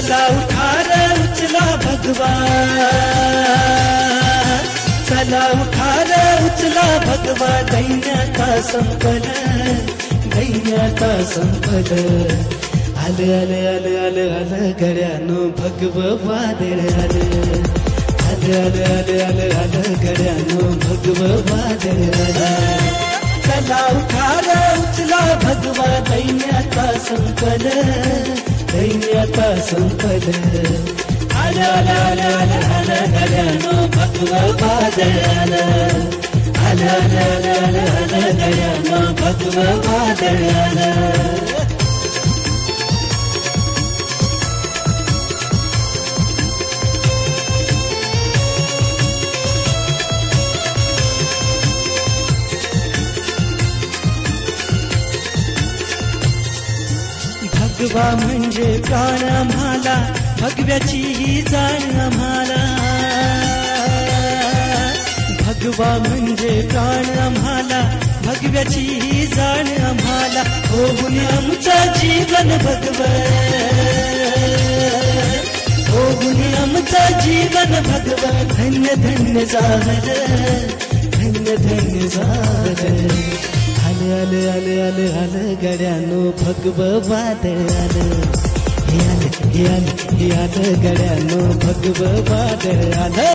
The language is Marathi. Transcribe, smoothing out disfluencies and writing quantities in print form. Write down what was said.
चला उठा रे उचला भगवान, चला उठा रे उचला भगवान, दैन्याचा संपल, दैन्याचा संपल. आलं आलं आलं आलं आलं गड्यानो भगव वादळ आलं, आलं आलं आलं आलं आलं गड्यानो भगव वादळ आलं. चला उठा रे उचला भगवा, दैन्याचा संपल, दैन्याचा संपल. आलं आलं आलं आलं आलं गड्यानो भगव वादळ आलं, आलं आलं आलं आलं आलं गड्यानो भगव वादळ आलं. भगवा म्हणजे प्राण आम्हाला, भगव्याची ही जाण आम्हाला. भगवा म्हणजे प्राण आम्हाला, भगव्याची ही जाण आम्हाला. होऊन आमचं जीवन भगव, होऊन आमचं जीवन भगव. धन्य धन्य झालं, धन्य धन्य झालं. आलं आलं आलं आलं आलं गड्यानो भगव वादळ आलं, हे आलं हे आलं हे आलं गड्यानो भगव वादळ आलं.